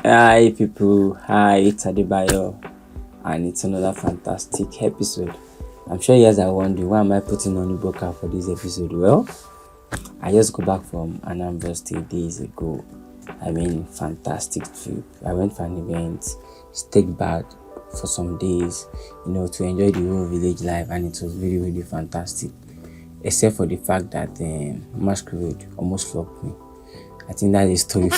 Hi people, hi, it's Adebayo, and it's another fantastic episode. I'm sure you guys are wondering why am I putting on Iboka for this episode? Well, I just got back from Anambra State days ago. I mean, fantastic trip. I went for an event, stayed back for some days, to enjoy the whole village life, and it was really, really fantastic. Except for the fact that masquerade almost flogged me. I think that is story.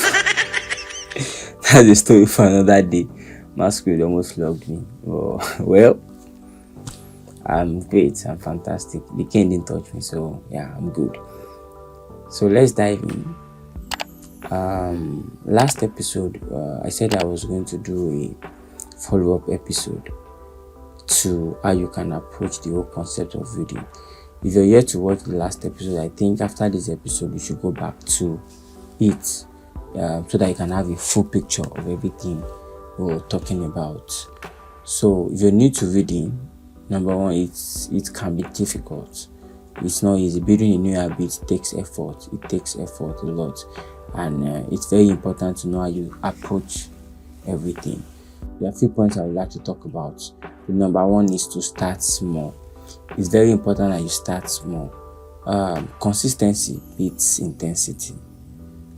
That's a story for another day. Masquerade almost flogged me. Oh, well, I'm great. I'm fantastic. The cane didn't touch me, so yeah, I'm good. So let's dive in. Last episode, I said I was going to do a follow-up episode to how you can approach the whole concept of reading. If you're yet to watch the last episode, I think after this episode, you should go back to it so that you can have a full picture of everything we're talking about. So if you're new to reading, number one, it can be difficult. It's not easy. Building a new habit takes effort. It takes effort a lot, and it's very important to know how you approach everything. There are a few points I would like to talk about. The number one is to start small. It's very important that you start small. Consistency beats intensity.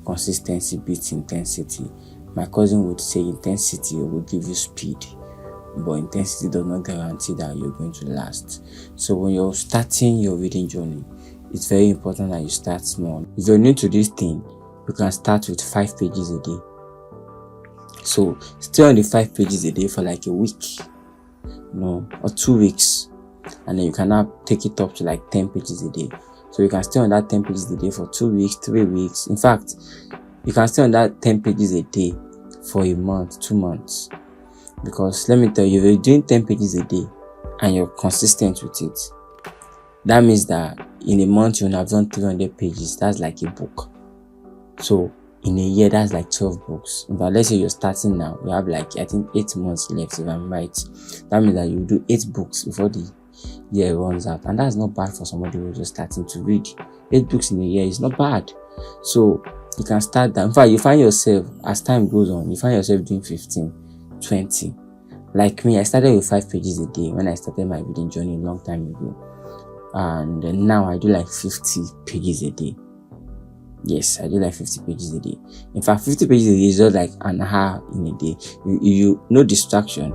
Consistency beats intensity. My cousin would say intensity will give you speed, but intensity does not guarantee that you're going to last. So when you're starting your reading journey, it's very important that you start small. If you're new to this thing, you can start with 5 pages a day. So stay on the 5 pages a day for like a week, or 2 weeks, and then you can now take it up to like 10 pages a day. So you can stay on that 10 pages a day for 2 weeks, 3 weeks. In fact, you can stay on that 10 pages a day for a month, 2 months. Because let me tell you, if you're doing 10 pages a day and you're consistent with it, that means that in a month you'll have done 300 pages. That's like a book. So in a year, that's like 12 books. But let's say you're starting now, you have like, I think 8 months left, if I'm right. That means that you do 8 books before the year runs out. And that's not bad for somebody who's just starting to read. 8 books in a year is not bad. So you can start that. In fact, you find yourself, as time goes on, you find yourself doing 15, 20. Like me, I started with 5 pages a day when I started my reading journey a long time ago. And now I do like 50 pages a day. Yes, I do like 50 pages a day. In fact, 50 pages a day is just like an hour in a day. You no distraction.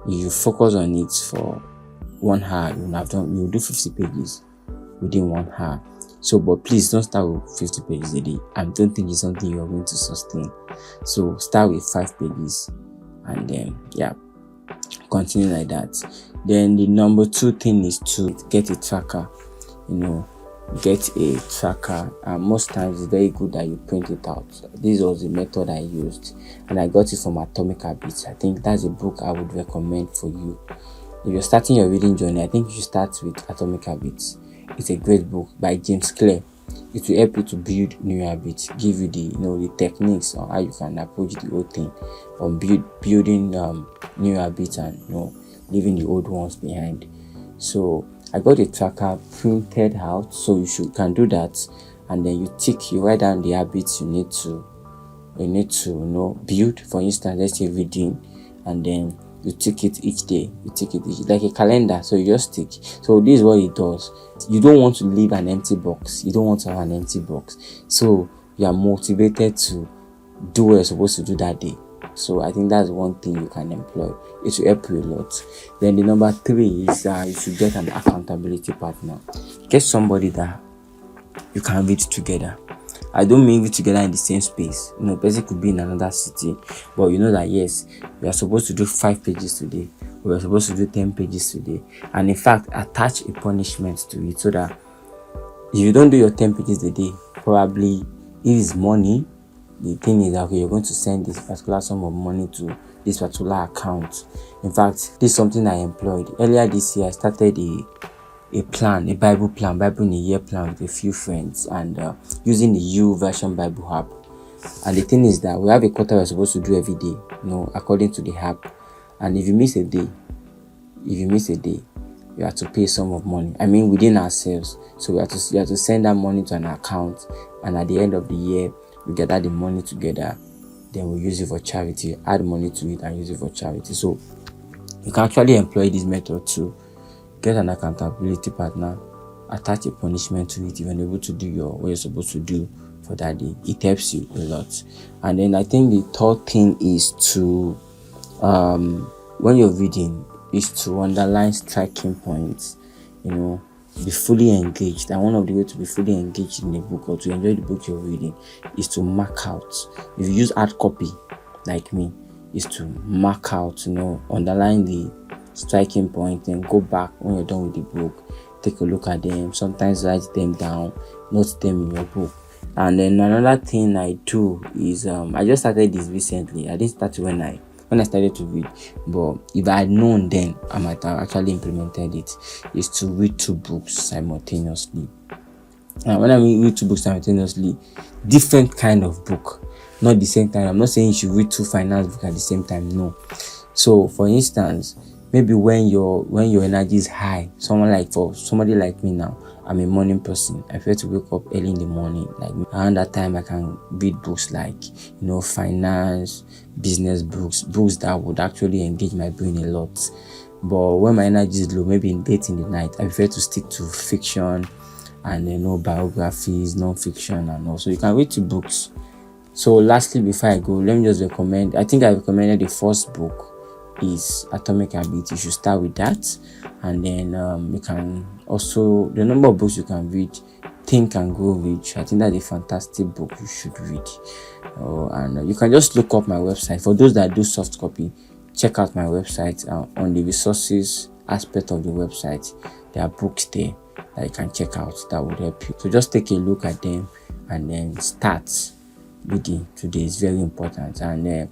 You focus on it for 1 hour. You'll do 50 pages within 1 hour. So, but please don't start with 50 pages a day. I don't think it's something you're going to sustain. So start with 5 pages, and then continue like that. Then the number 2 thing is to get a tracker. Get a tracker, and most times it's very good that you print it out. This was the method I used, and I got it from Atomic Habits. I think that's a book I would recommend for you. If you're starting your reading journey, I think you should start with Atomic Habits. It's a great book by James Clear. It will help you to build new habits, give you the techniques on how you can approach the whole thing, on building new habits and leaving the old ones behind. So I got a tracker printed out, so can do that, and then you write down the habits you need to build. For instance, let's say reading, and then you tick it each day. You tick it like a calendar, so you just tick. So this is what it does. You don't want to leave an empty box. You don't want to have an empty box. So you are motivated to do what you're supposed to do that day. So I think that's one thing you can employ. It will help you a lot. Then the number 3 is you should get an accountability partner. Get somebody that you can read together. I don't mean read together in the same space. Person could be in another city, but you know that yes, we are supposed to do 5 pages today. We are supposed to do 10 pages today. And in fact, attach a punishment to it so that if you don't do your 10 pages a day, probably if it's money, the thing is that okay, you're going to send this particular sum of money to this particular account. In fact, this is something I employed. Earlier this year, I started a Bible in a year plan with a few friends, and using the YouVersion Bible app. And the thing is that we have a quota we're supposed to do every day, according to the app. And if you miss a day, you have to pay a sum of money. I mean, within ourselves. So you have to send that money to an account, and at the end of the year, we gather the money together. then we use it for charity, add money to it and use it for charity. So you can actually employ this method to get an accountability partner, attach a punishment to it if you're unable to do what you're supposed to do for that day. It helps you a lot. And then I think the third thing is to when you're reading is to underline striking points, be fully engaged. And one of the ways to be fully engaged in a book or to enjoy the book you're reading is to mark out. If you use hard copy like me, is to mark out, underline the striking point and go back when you're done with the book, take a look at them, sometimes write them down, note them in your book. And then another thing I do is I just started this recently. I didn't start when I started to read, but if I had known then, I might have actually implemented it, is to read 2 books simultaneously. And when I read 2 books simultaneously, different kind of book, not the same time. I'm not saying you should read 2 finance books at the same time, no. So for instance, maybe when your energy is high, somebody like me now, I'm a morning person. I prefer to wake up early in the morning. Like around that time, I can read books like, finance, business books that would actually engage my brain a lot. But when my energy is low, maybe late in the night, I prefer to stick to fiction and biographies, non-fiction, and also you can read 2 books. So lastly, before I go, let me just recommend. I think I recommended the first book is Atomic Habits. You should start with that, and then you can also, the number of books you can read, Think and Grow Rich. I think that's a fantastic book you should read. And you can just look up my website. For those that do soft copy, check out my website. On the resources aspect of the website, there are books there that you can check out that would help you. So just take a look at them and then start reading today. Is very important. And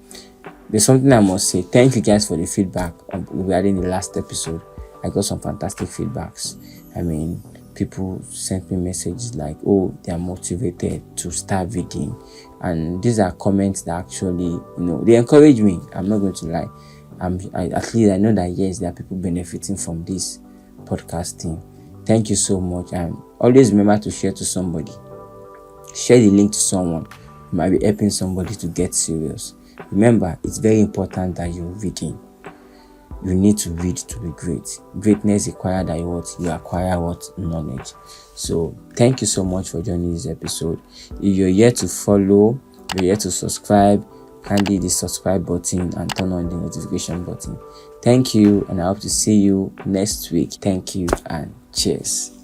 there's something I must say. Thank you guys for the feedback regarding the last episode. I got some fantastic feedbacks. I mean, people sent me messages like, oh, they are motivated to start reading. And these are comments that actually, they encourage me. I'm not going to lie. At least I know that, yes, there are people benefiting from this podcasting. Thank you so much. And always remember to share to somebody. Share the link to someone. You might be helping somebody to get serious. Remember, it's very important that you're reading. You need to read to be great. Greatness requires that you acquire knowledge. So thank you so much for joining this episode. If you're here to follow, you're here to subscribe, kindly the subscribe button and turn on the notification button. Thank you, and I hope to see you next week. Thank you and cheers.